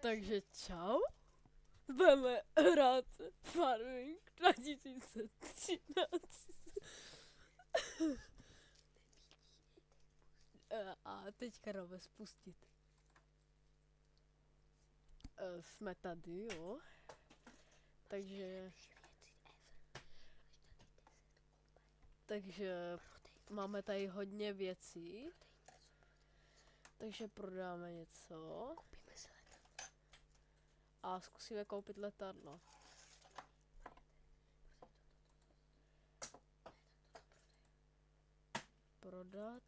Takže čau. Budeme hrát Farming 2013. A teďka jdeme spustit. Jsme tady, jo. Takže máme tady hodně věcí. Takže prodáme něco. A zkusíme koupit letadlo. Prodat.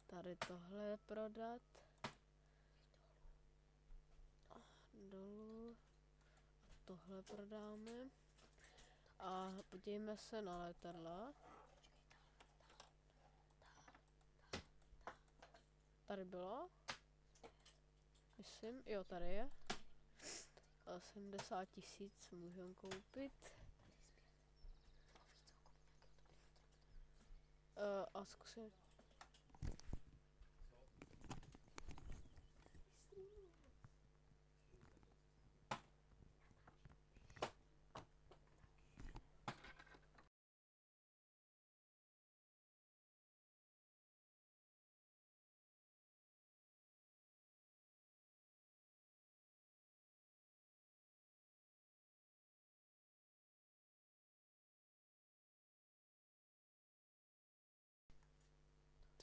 Tady tohle prodat. Dolů. Tohle prodáme. A podívejme se na letadla. Tady bylo? Myslím, jo, tady je. 70 000 můžeme koupit. A zkusím.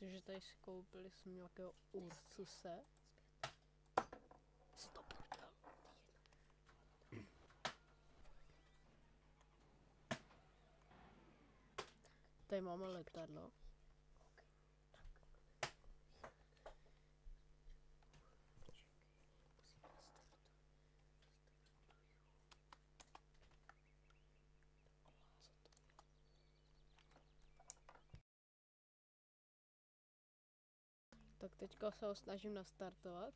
Takže tady si koupili jsme nějakého Urcuse. Stop. Tady máme letadlo. Tak teďka se ho snažím nastartovat.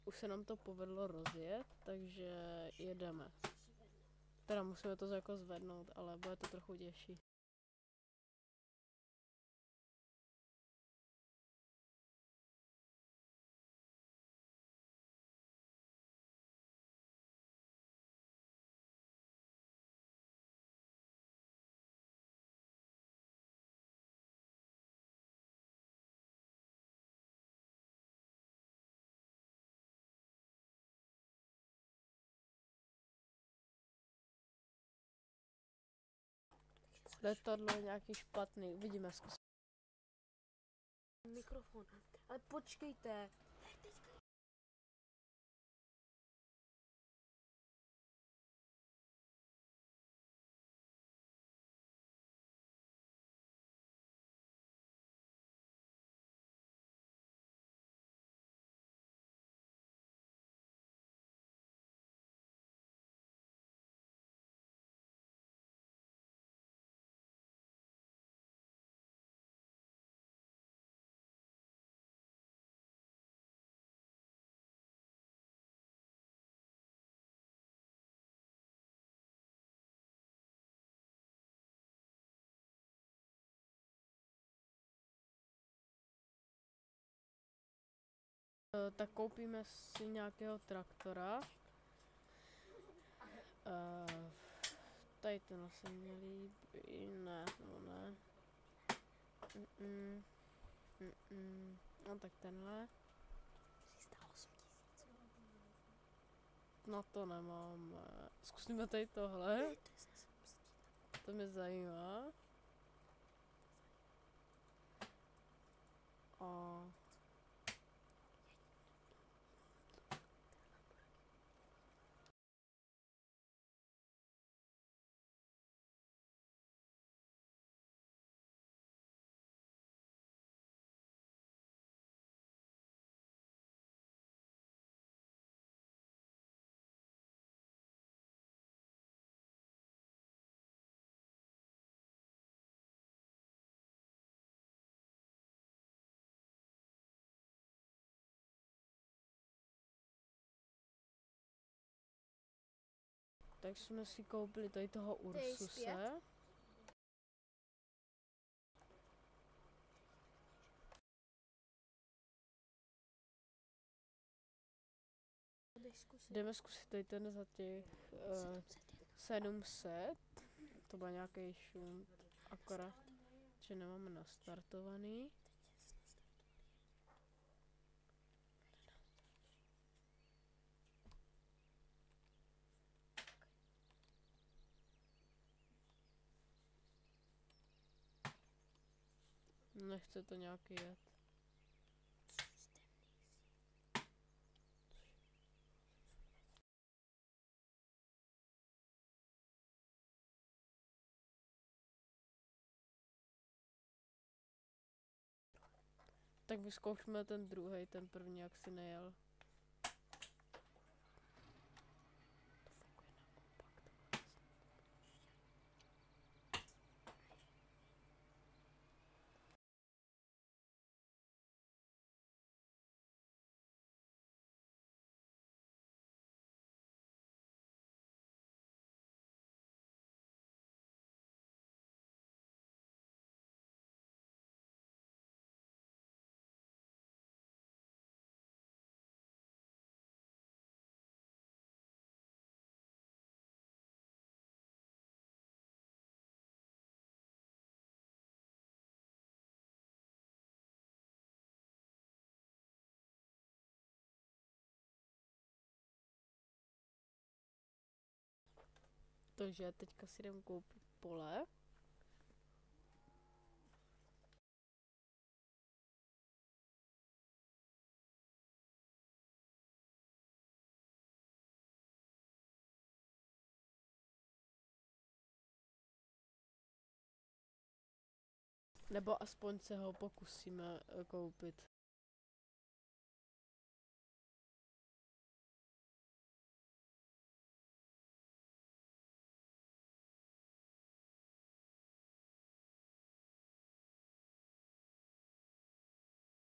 Už se nám to povedlo rozjet, takže jedeme. Teda musíme to jako zvednout, ale bude to trochu těžší. Letadlo je nějaký špatný, uvidíme, zkus. Mikrofon, ale počkejte. Tak koupíme si nějakého traktora. Tady ten se mi líbí, ne, no ne. No tak tenhle. 308 000. Na to nemám. Zkusíme tady tohle. To mě zajímá. A Tak jsme si koupili tady toho Dej Ursuse. zpět. Jdeš zkusit. Jdeme zkusit tady ten za těch 700. To byl nějaký šunt, akorát, že nemáme nastartovaný. Nechce to nějaký jet. Tak vyzkoušíme ten druhý, ten první, jak si nejel. Takže teďka si jdem koupit pole. Nebo aspoň se ho pokusíme koupit.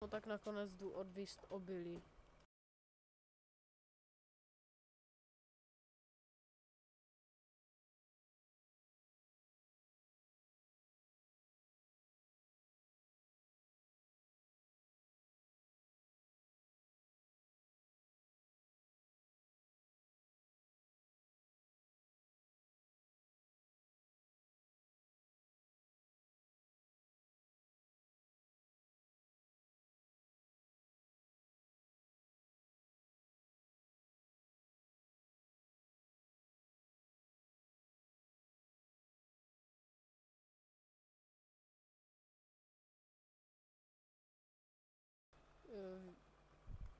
No tak nakonec jdu odvízt obilí.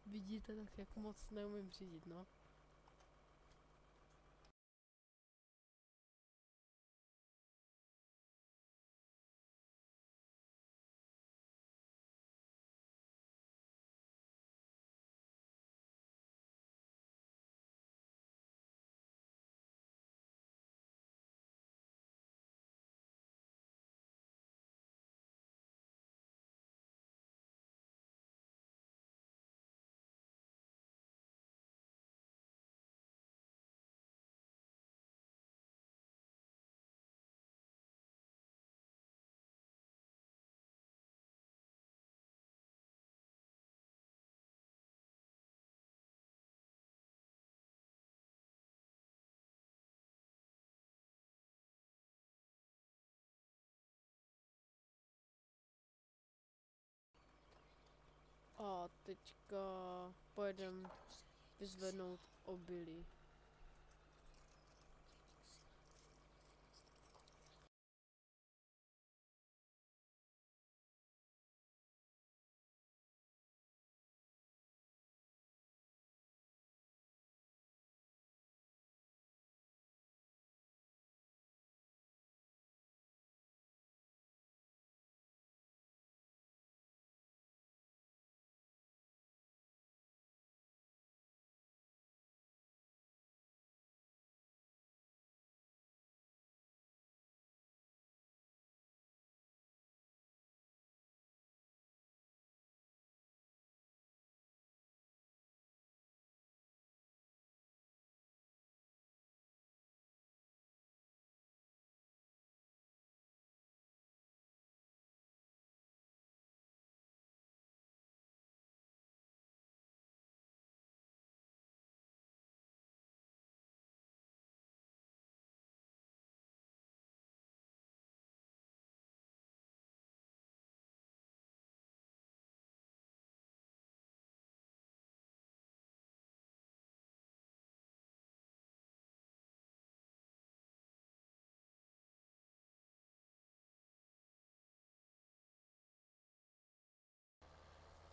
Vidíte tak, jak moc neumím řídit, no. A teďka pojedem vyzvednout obilí.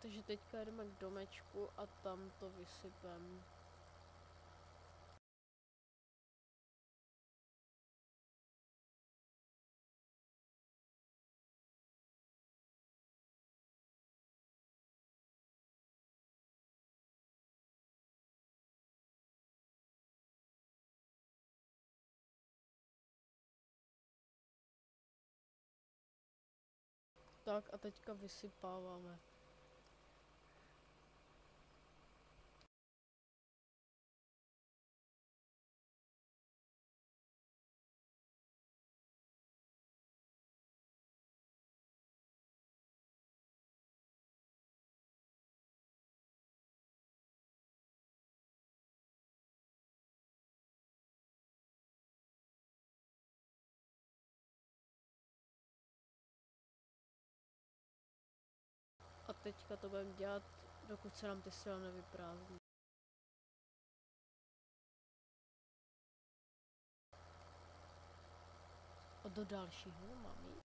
Takže teďka jdeme k domečku a tam to vysypem. Tak a teďka vysypáváme. A teďka to budeme dělat, dokud se nám ty sila nevyprázdní. A do dalšího mám jít.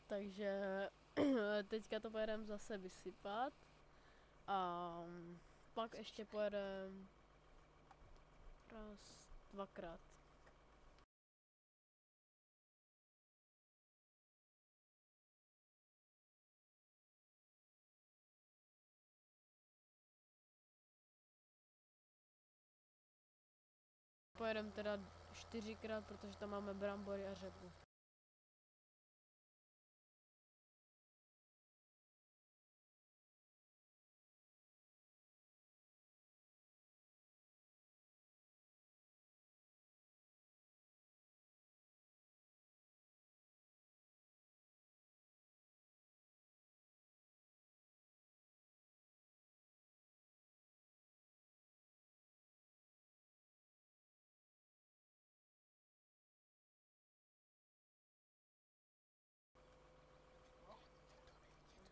Takže teďka to pojedeme zase vysypat a pak ještě pojedeme dvakrát. Pojedeme teda 4krát, protože tam máme brambory a řepu.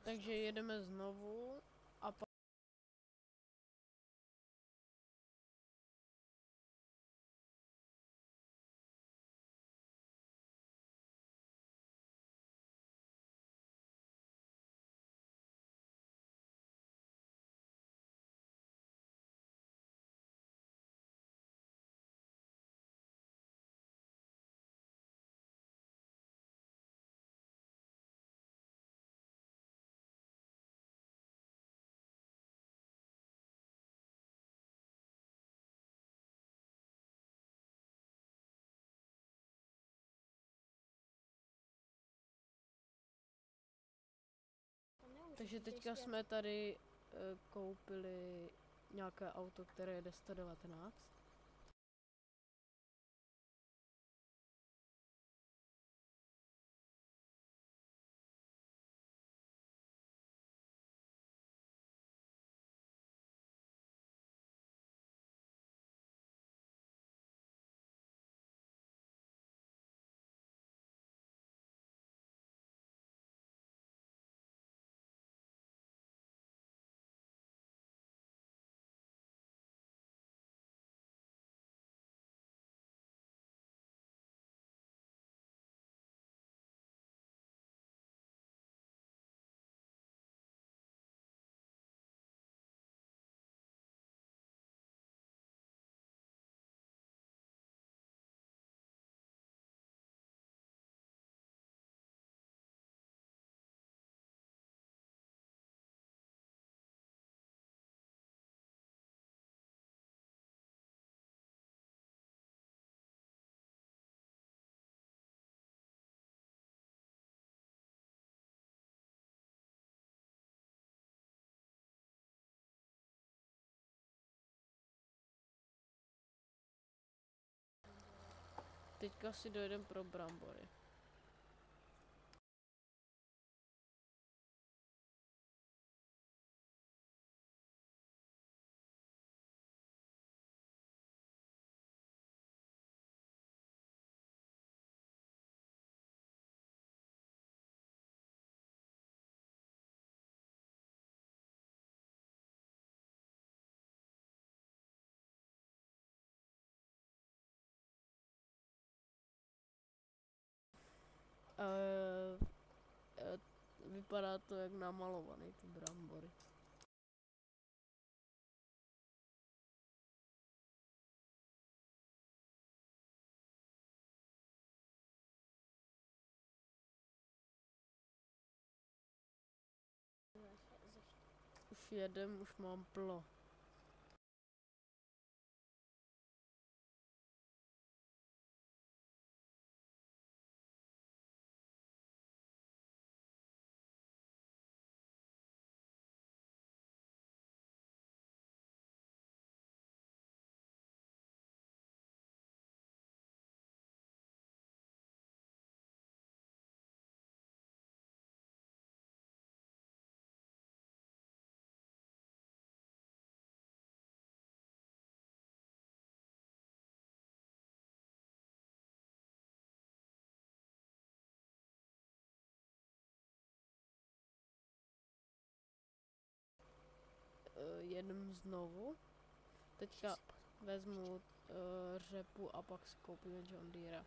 Takže jedeme znovu a pak takže teďka jsme tady koupili nějaké auto, které jede 119. Teďka si dojedeme pro brambory. e, vypadá to jak namalovaný, ty brambory. Už jedem, už mám plno. Jedem znovu. Teďka vezmu řepu a pak si koupíme John Deere.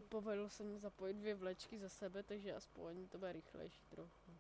Povedlo se mi zapojit 2 vlečky za sebe, takže aspoň to bude rychlejší trochu.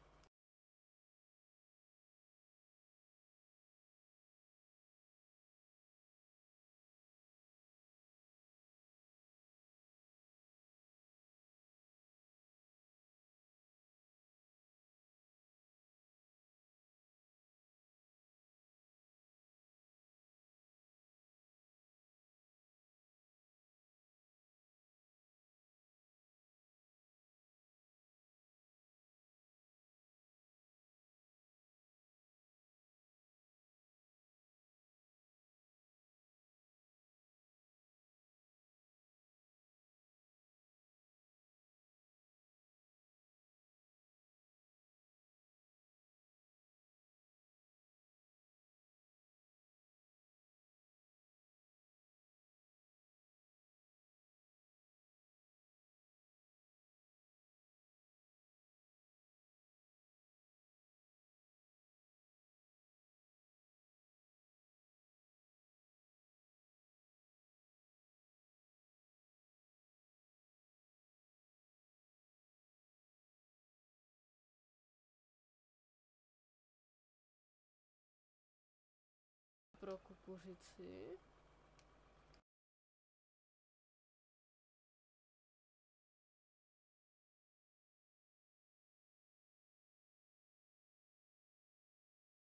Pro kukuřici.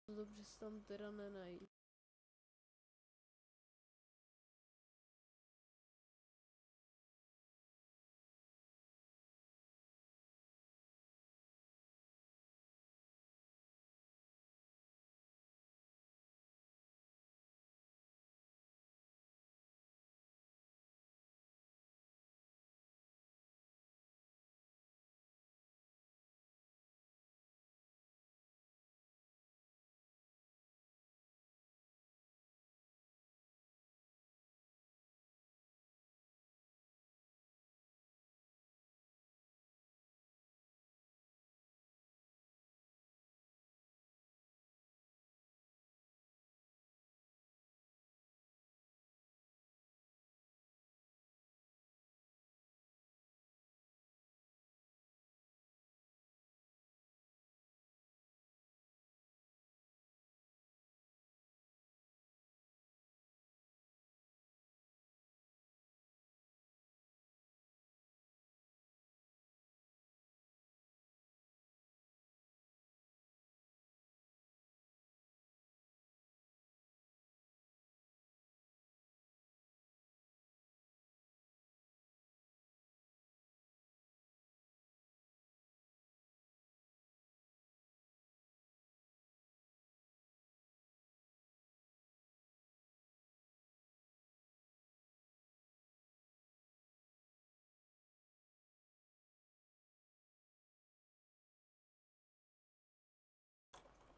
Dobře se tam teda nenají.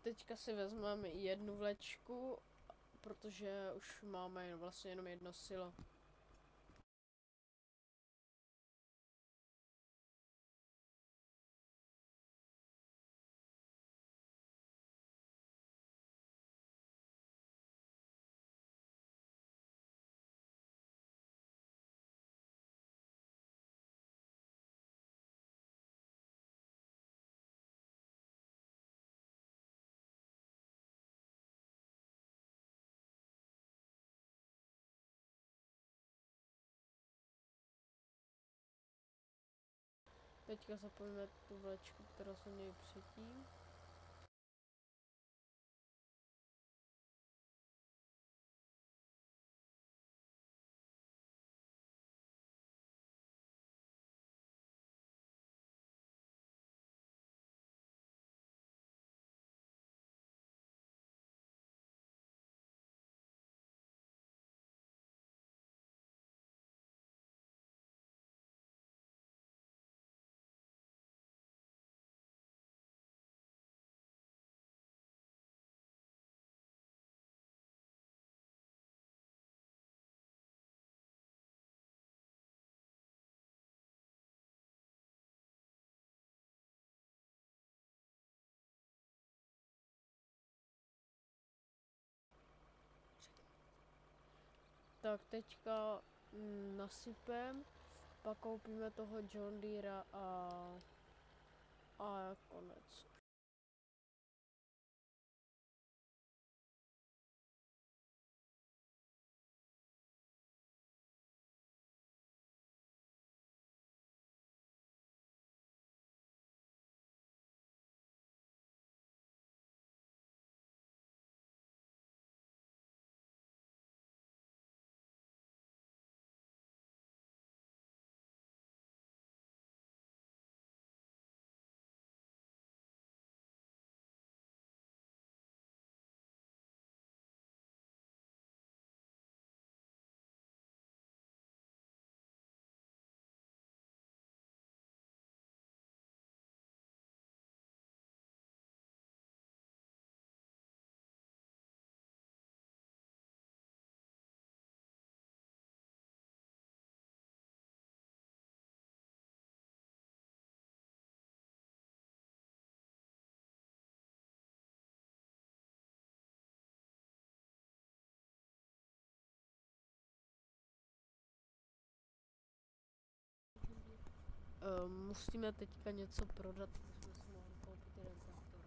Teďka si vezmeme jednu vlečku, protože už máme vlastně jenom jedno silo. Teďka zapojíme tu vlečku, kterou jsme měli předtím. Tak teďka nasypem, pak koupíme toho John Deere a konec. Musíme teďka něco prodat, aby jsme si mohli koupit jeden traktor.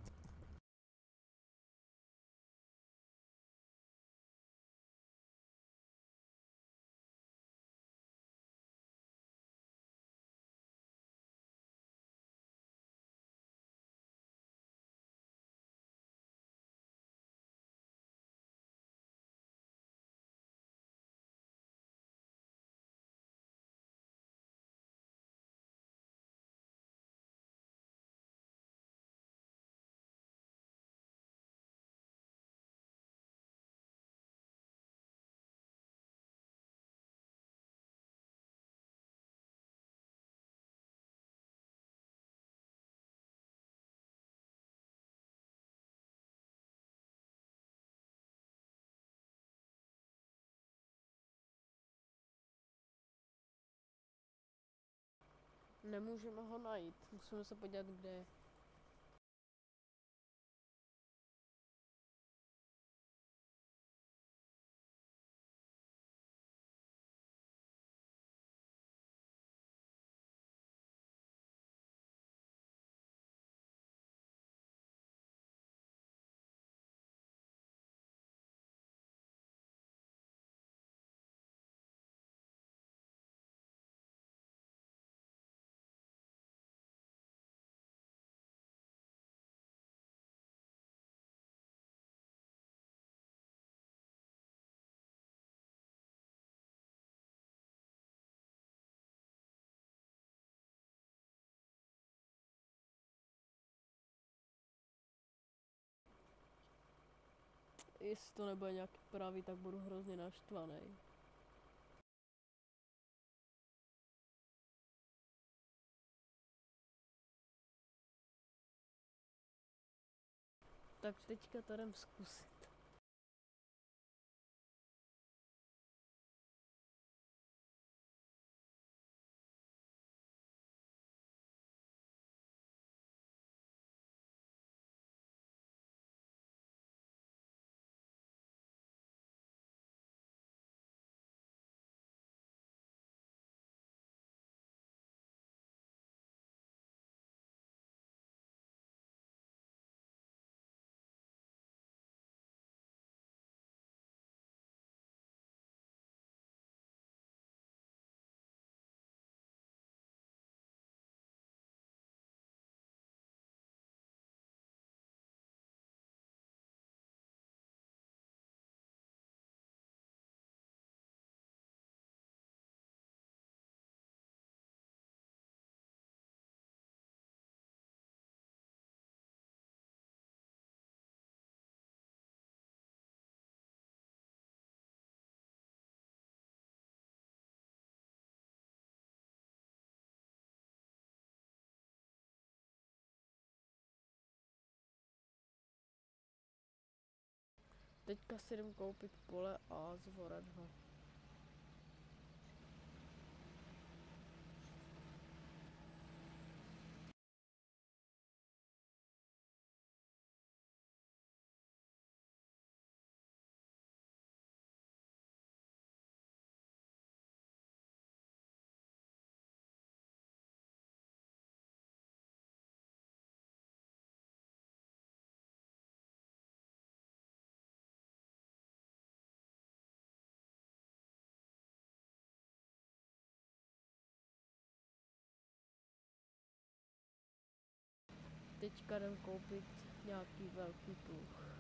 Nemůžeme ho najít, musíme se podívat, kde je. Jestli to nebude nějaký pravý, tak budu hrozně naštvaný. Tak teďka to jdem zkusit. Teďka si jdem koupit pole a zvorat ho. Teďka jdem koupit nějaký velký pluh.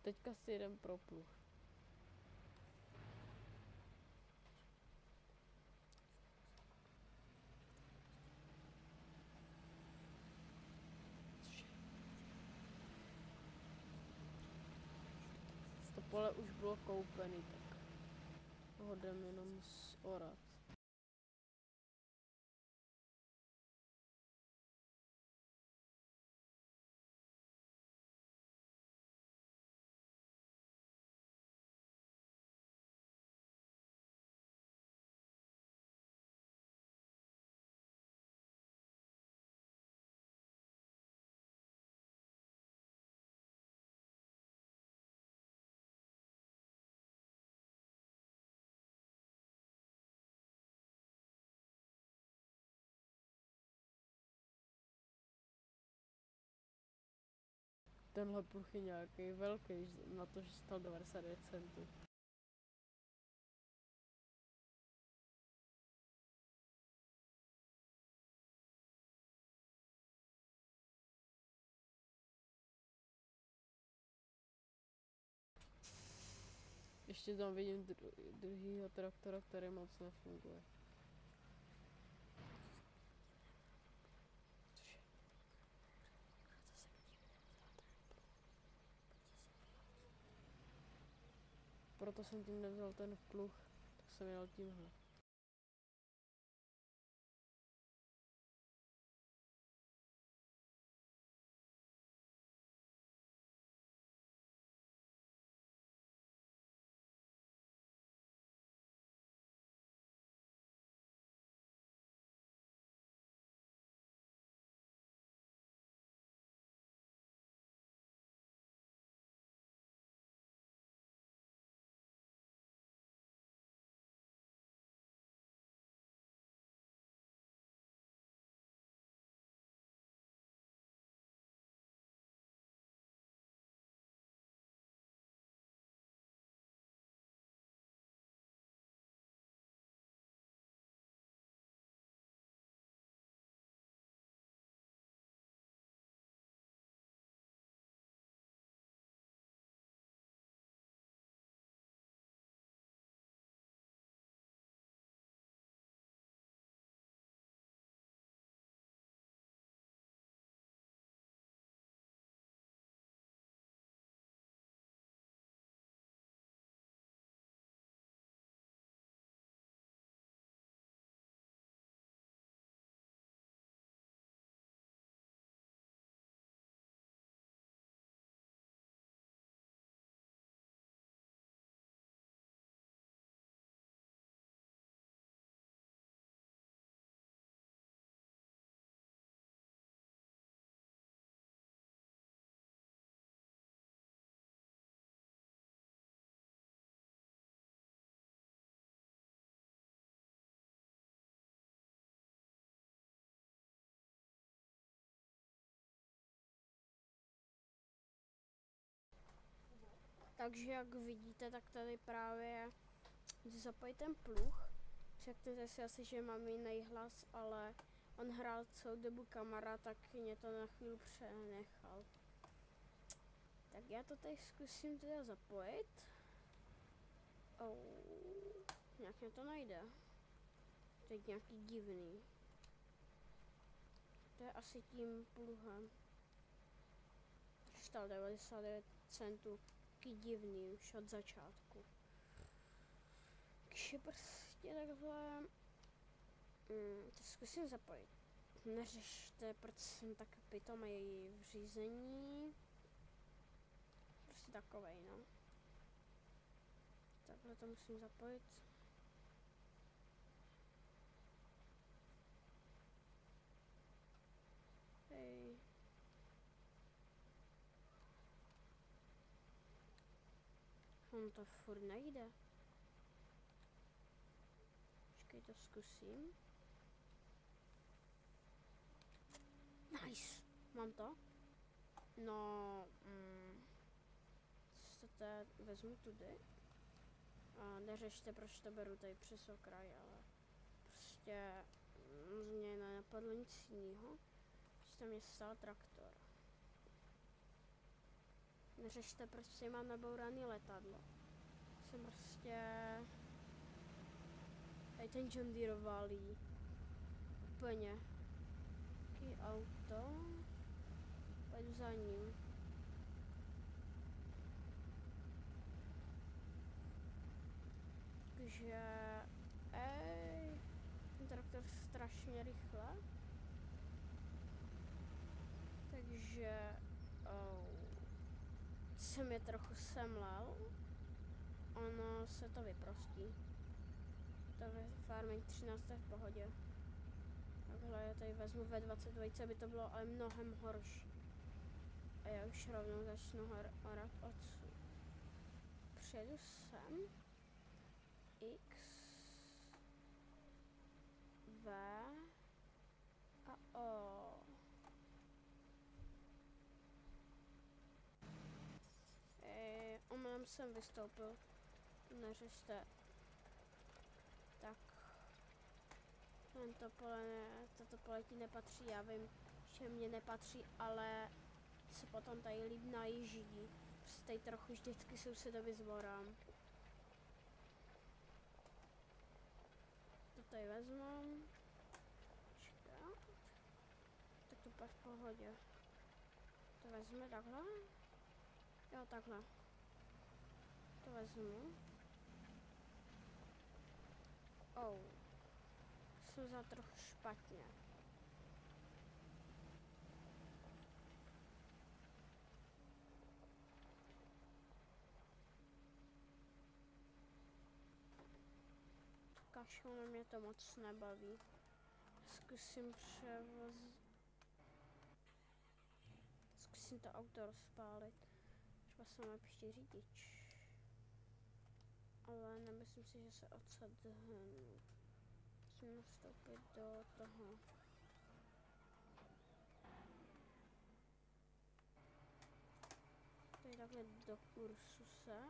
Teďka si jdem pro pluh. To pole už bylo koupený, tak ho jdem jenom zorat. Tenhle pluh je nějaký velký, na to, že stal 99 centů. Ještě tam vidím druhýho traktora, který moc nefunguje. Proto jsem tím nevzal ten pluh, tak jsem jel tímhle. Takže jak vidíte, tak tady právě zapojit ten pluh. Řeknete si asi, že mám jiný hlas, ale on hrál celou dobu kamarád, tak mě to na chvíli přenechal. Tak já to tady zkusím teda zapojit. Nějak mě to najde. To je nějaký divný. To je asi tím pluhem. Stal 99 centů. Taky divný už od začátku. Takže prostě takhle. To zkusím zapojit. Neřešte, proč jsem tak pitomý v řízení. Prostě takovej, no. Takhle to musím zapojit. Hej. On to furt nejde. Počkej, to zkusím. Nice. Mám to? No, co to vezmu tudy. A neřešte, proč to beru tady přes okraj, ale prostě mě nenapadlo nic jiného. Prostě mě stál traktor. Neřešte, proč tady mám nabouraný letadlo. Jsem prostě... Tady ten John Deere valí. Úplně. Taký auto. Pojdu za ním. Takže... ten traktor strašně rychle. Takže... jsem je trochu semlel. Ono se to vyprostí. To ve Farming 13 je v pohodě. Takhle já tady vezmu ve 22, by to bylo ale mnohem horší. A já už rovnou začnu orat odsud. Přijedu sem. X. V. A O. Omylem jsem vystoupil. Neřešte. Tak. Toto pole ti nepatří, já vím, že mě nepatří, ale se potom tady líp najíždí. Prostě tady trochu vždycky sousedovi zvorám. To tady vezmu. Počkat. Tak to bude v pohodě. To vezme takhle? Jo, takhle. To vezmu. Jsem za trochu špatně. Kašlu, na mě to moc nebaví. Zkusím Zkusím to auto rozpálit. Třeba jsem lepší řidič. Ale nemyslím si, že se odsadhnu. Musím nastoupit do toho. Tady takhle do Ursuse.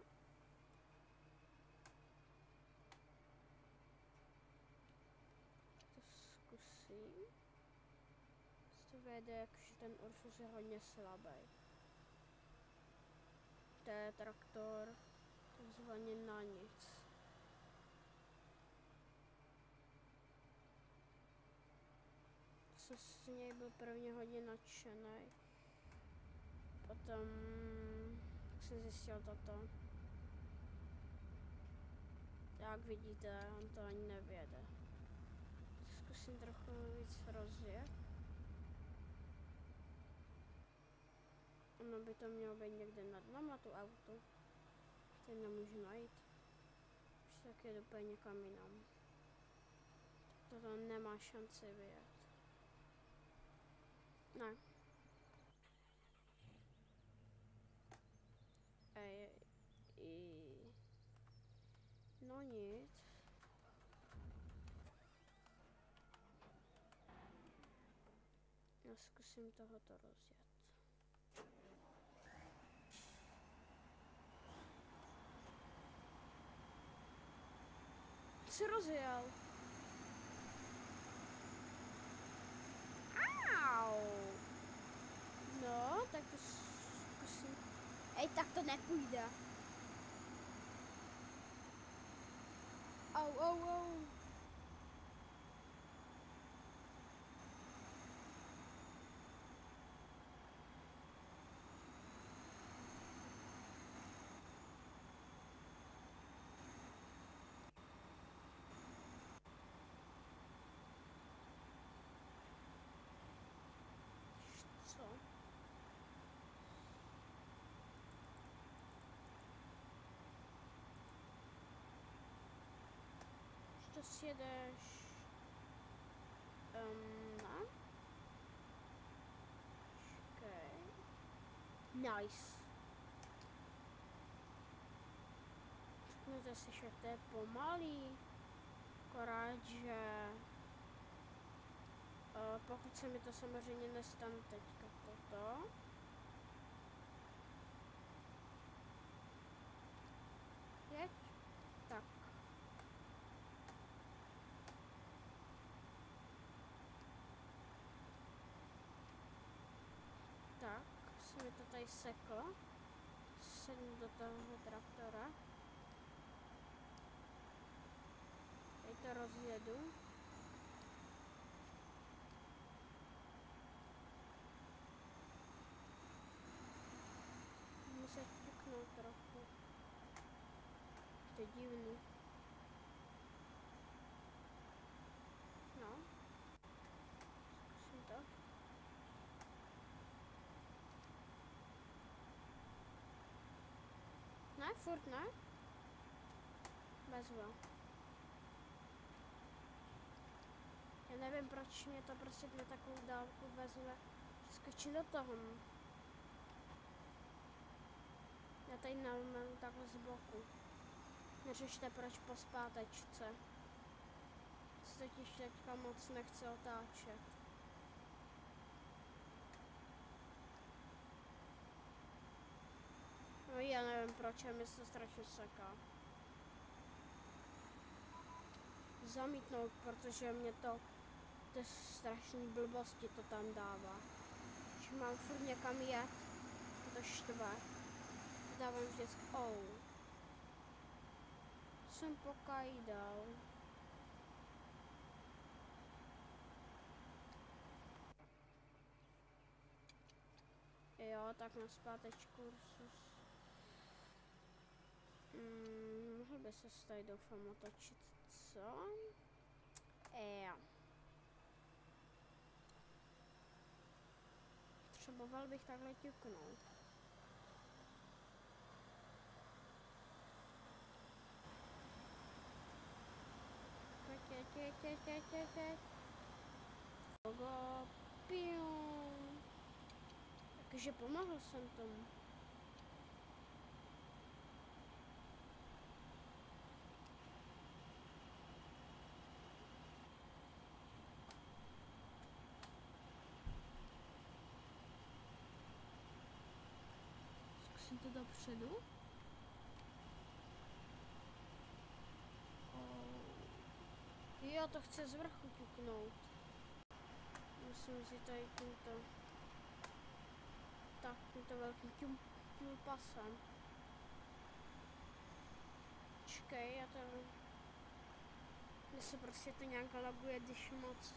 To zkusím. To vede, jakože ten Ursus je hodně slabý. To je traktor takzvaně na nic. Jsem z něj byl prvně hodně nadšený. Potom jsem zjistil toto. Jak vidíte, on to ani nevěde. Zkusím trochu víc rozjet. Ono by to mělo být někde nad náma, tu auto. Teď nemůžu najít. Už tak je úplně někam jinam. Toto nemá šanci vyjet. Ne. No nic. Já zkusím tohoto rozjet. se rozjel. Au. No, tak to zkusím. Ej, tak to nepůjde. Au, au, au. Co? Že to sjedeš... no. Čekaj. Nice. Řekněte si, že to je pomalý. Akorát, že... pokud se mi to samozřejmě nestane teďka toto. Jeď. Tak. Tak, se mi to tady seklo. Sednu do toho traktora. Tady to rozjedu. Muset ťuknout trochu. To je divný. No. Zkusím to. Ne, furt ne. Bezva. Já nevím, proč mě to prostě na takovou dálku vezme. Skočím do toho. Já tady nalmám takhle z boku. Neřešte, proč po zpátečce. Se totiž teďka moc nechce otáčet. No já nevím, proč mi se strašně seká. Zamítnout, protože mě to strašný blbosti to tam dává. Když mám furt někam jet, to štve. To dávám vždycky, jsem pokajdal. Jo, tak na zpátečku kursus. Mohl by se tady doufám otočit, co? Jo. Potřeboval bych takhle ťuknout. Teď. Logo, pium. Takže pomohl jsem tomu. Zkusím to dopředu. Jo, to chce z vrchu ťuknout. Musím si tady tímto... Tak, tímto velkým pasem. Čekej, já to... Mně se prostě to nějak laguje, když moc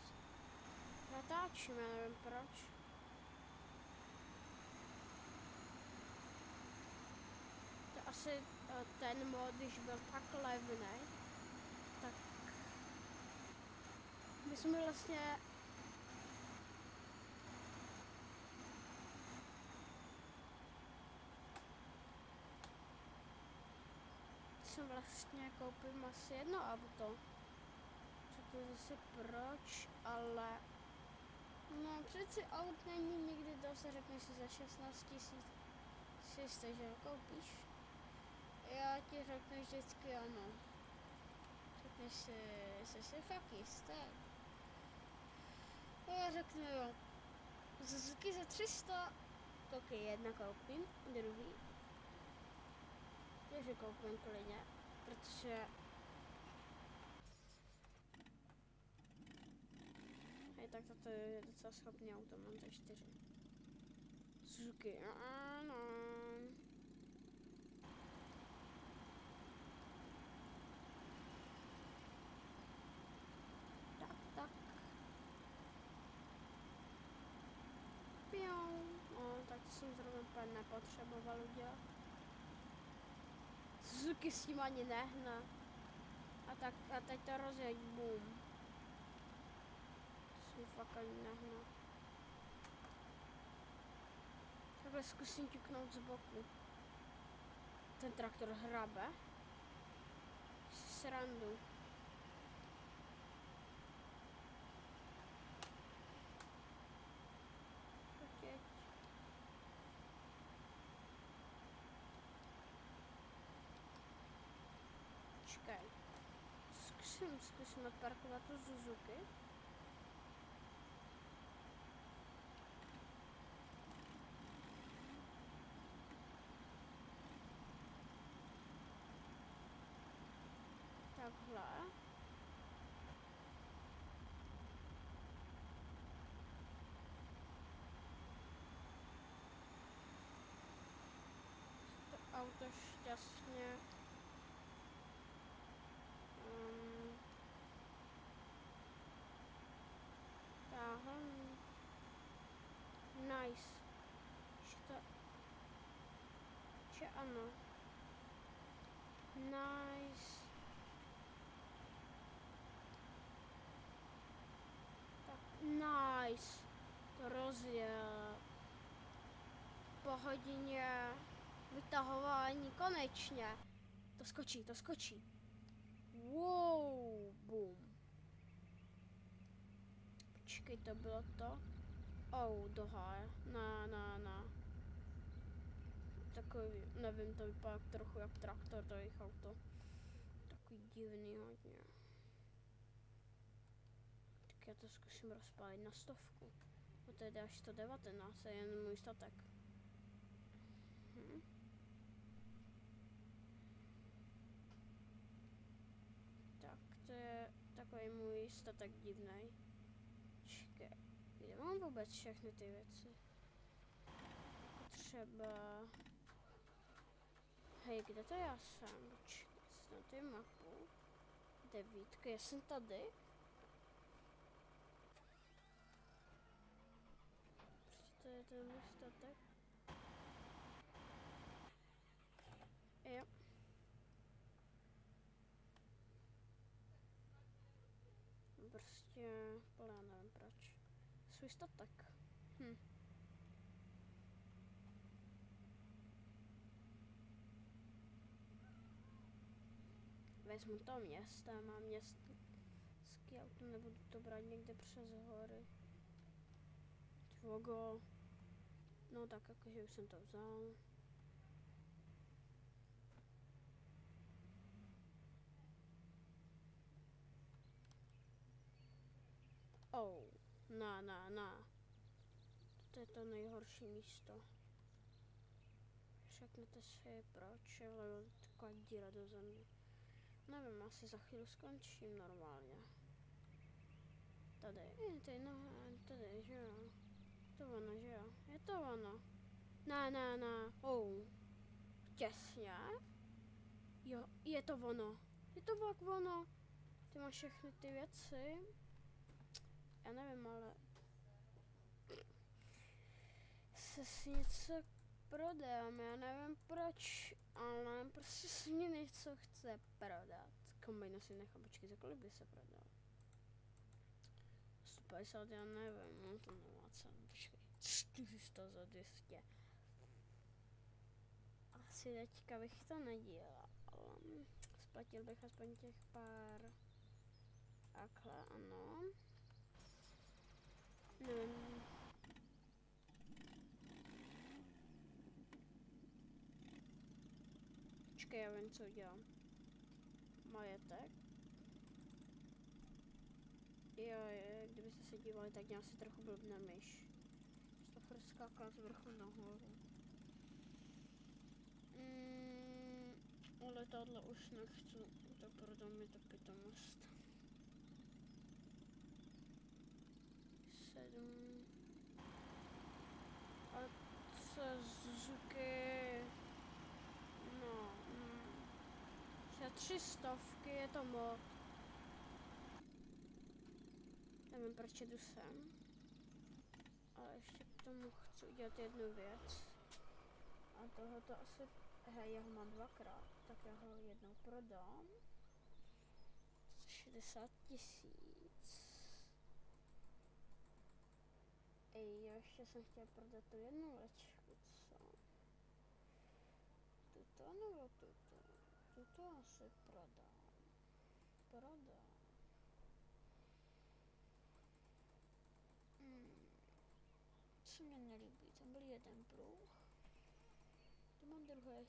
natáčím, já nevím proč. To asi ten mod, když byl tak levný, tak my jsme vlastně koupím asi jedno auto. Řeknu zase proč, ale no přeci aut není nikdy dost, řekneš si za 16 000 si jistý, že ho koupíš. Já ti řeknu vždycky ano. Řekneš si, jsi si fakt jistý. Já řeknu jo. Suzuki za 300. Koky, jedna koupím, druhý. 4 koupím klidně, protože tak toto je docela schopný auto, mám tady 4. Suzuki, ano. Tak. Piou. No, tak to jsem zrovna úplně nepotřeboval udělat. Suzuki s tím ani nehne. A teď to rozjeď, boom. To jsem fakt ani nehne. Takhle zkusím ťuknout z boku. Ten traktor hrabe. Srandu. Pojď. Čekaj. Zkusím odparkovat tu Suzuki. Takhle. To auto šťastně táhle. Nice. Že ano. Nice. Nice. To rozjel. Po hodině vytahování konečně. To skočí. Wow, boom. Počkej, to bylo to? Doha. Na. Takový, nevím, to vypadá trochu jak traktor, to jejich auto. Takový divný hodně. Tak já to zkusím rozpálit na 100. No to jde až 119, je jen můj statek. Tak, to je takový můj statek divnej. Čekaj, kde mám vůbec všechny ty věci? Jako třeba... Hej, kde to já jsem? Počkej, na ty mapu. 9, já jsem tady. To je ten můj statek. Jo. Prostě, já nevím proč. Svůj statek. Vezmu to město, mám městský auto, nebudu to brát někde přes hory. Tvogo. No tak jakože už jsem to vzal. Na. To je to nejhorší místo. Řeknete si proč, ale taková díra do země. Nevím, asi za chvíli skončím normálně. Tady, tady, že jo. To ono, že jo. Je to ono. Na. Těsně. Jo, je to ono. Je to fakt ono. Ty máš všechny ty věci. Já nevím, ale... Se si něco prodám, já nevím proč, ale prostě si mě něco chce prodat. Kombajn si nechám, počkej, za kolik by se prodal? 150, já nevím, no to nemá cenu, počkej, 400 za 200. Asi teďka bych to nedělal, ale splatil bych aspoň těch pár. Takhle, ano. Nevím. Počkej, já vím, co udělám. Majetek. Jo, kdybyste se dívali, tak mě asi trochu blbne myš. To furt skákala z vrchu nahoru. Ale tohle už nechci. To prodám mi to pitomost. Suzuki, no, za 300 je to moc. Nevím, proč jdu sem. Ale ještě k tomu chci udělat jednu věc. A tohoto asi, hej, já ho mám dvakrát, tak já ho jednou prodám. 60 000. Ej, ještě jsem chtěl prodat tu jednu lečku, co? Tuto nebo tuto? Tuto asi prodám. Co mě nelíbí, tam byl jeden pruh. Tu mám druhý.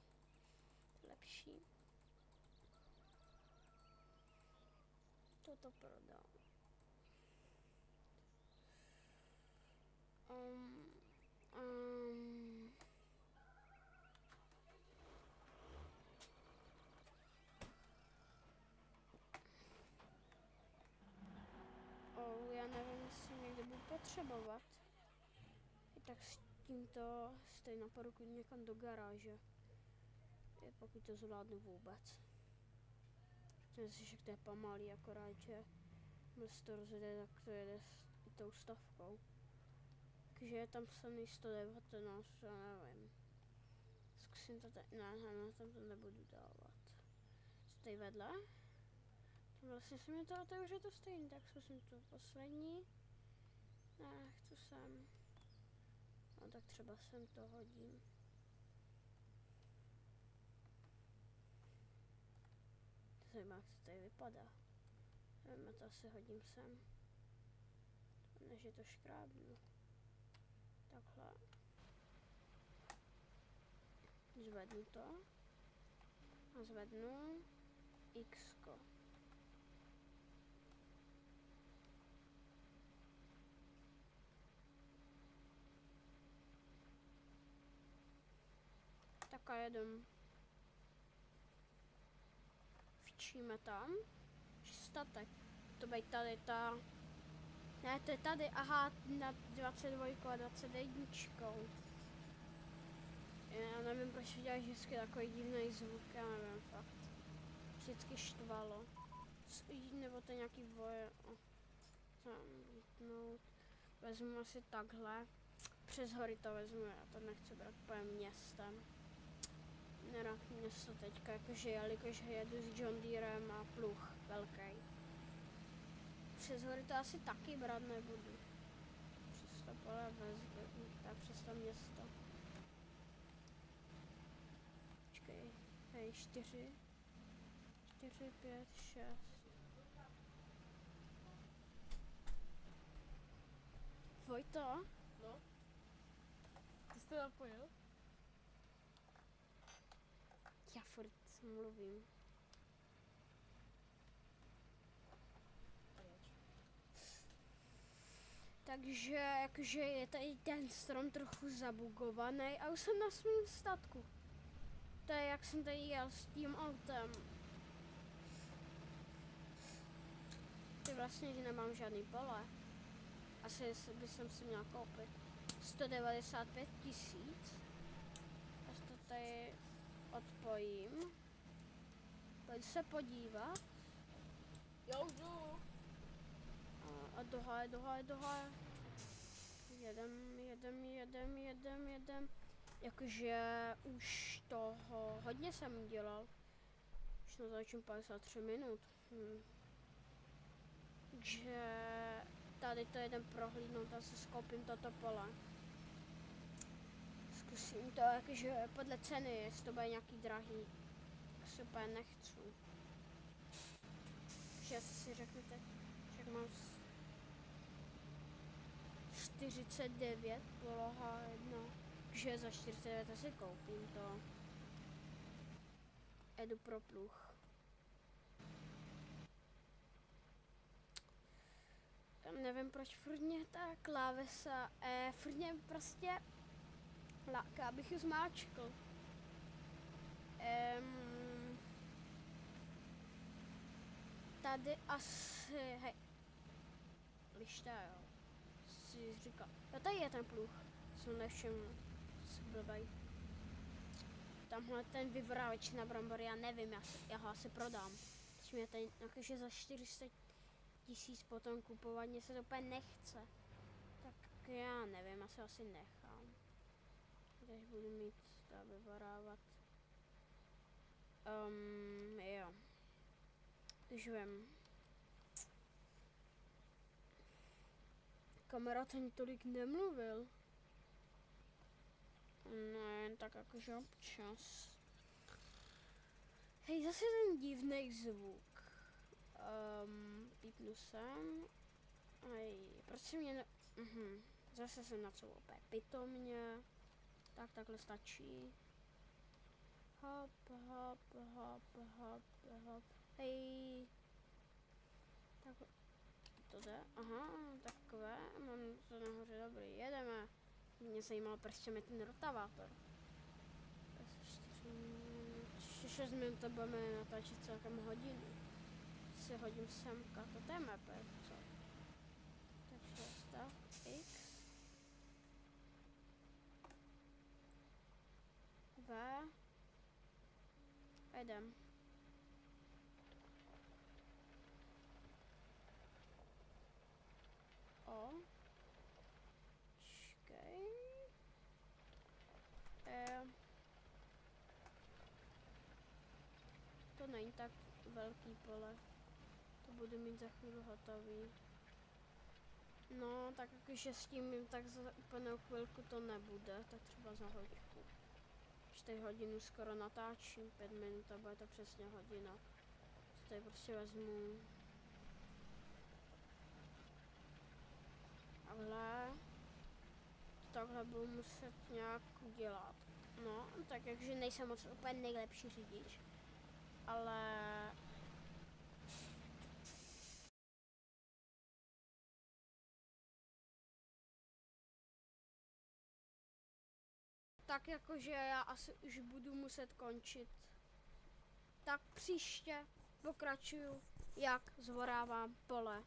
Lepší. Toto prodám. Já nevím, jestli někde budu potřebovat. Tak s tímto stojí na poruku někam do garáže. Pokud to zvládnu vůbec. Myslím si, že to je pomalý, akorát, že když to rozjede, tak to jede s tou stovkou. Takže je tam samý 119, já nevím. Zkusím to tady, ne, tam to nebudu dávat. Stojí vedle. Vlastně se mi to otevře to stejný, tak zkusím tu poslední. Ne, chci sem. No tak třeba sem to hodím. Zajímá, jak to tady vypadá. Nevím, to asi hodím sem. Než je to škrábnu. Takhle. Zvednu to. A zvednu X-ko. Tak a jedem. Včíme tam. Statek. To být tady ta... Ne, to je tady, aha, na 22 a 21. Já nevím, proč děláš vždycky takový divný zvuk, já nevím, fakt. Vždycky štvalo. Nebo to nějaký voje. Zamítnout. Vezmu asi takhle. Přes hory to vezmu, já to nechci brát úplně městem. Nerad město teďka, jakože jelikož jedu s John Deerem a pluh velký. Přes hory to asi taky brát nebudu. Přes to pole vezmu, tak přes to město. Počkej, hej, 4, 5, 6. Vojto? No? Ty jsi to napojil? Já furt mluvím. Takže jakože je tady ten strom trochu zabugovaný a už jsem na svém statku. To je jak jsem tady jel s tím autem. Ty vlastně nemám žádný pole. Asi by jsem si měl koupit 195 000. Já to tady odpojím. Pojď se podívat. Jo, už jdu. A dohaj. Jedem. Jakože už toho hodně jsem dělal. Už na začím 53 minut. Takže tady to jeden prohlídnout a si skoupím toto pole. Zkusím to, jakože podle ceny, jestli to bude nějaký drahý. Tak si úplně nechci. Že si řeknete, že mám 49, poloha 1, že za 49 asi koupím to. Jedu pro pluh. Nevím, proč furt mě ta klávesa, furt mě prostě láká, abych ji zmáčkl. Tady asi, hej, lište, jo, si říkal, no tady je ten pluh, jsem nevšiml, asi blbej. Tamhle ten vyvrávač na brambory, já nevím, já ho asi prodám. Když mě ten, jakože za 400 000 potom kupovat, mně se to úplně nechce. Tak já nevím, asi nechám. Když budu mít to vyvarávat. Jo. Už vím. Kamarád ani tolik nemluvil. Ne, tak jakože občas. Hej, zase ten divný zvuk. Pípnu sem. Hej, proč mě ne... Zase jsem na co opět pitomně. Tak takhle stačí. Hop, hop, hop, hop, hop. Hej. Tak to jde. Aha, takové. Mám to nahoře, dobrý, jedeme. Mě zajímalo, proč je ten rotavátor. 6 minut to budeme natáčet celkem hodinu. Si hodím semka, to je mapa, co? Takže stav X. V. A jdem. O. Čekej. To není tak velký pole. To budu mít za chvíli hotový. No, tak jakože s tím tak za úplnou chvilku to nebude, tak třeba za hoďku. Už tady hodinu skoro natáčím, 5 minut a bude to přesně hodina. Co tady prostě vezmu. Takhle budu muset nějak udělat. No, tak jakže nejsem moc úplně nejlepší řidič. Ale... Tak jakože já asi už budu muset končit. Tak příště pokračuju, jak zvorávám pole.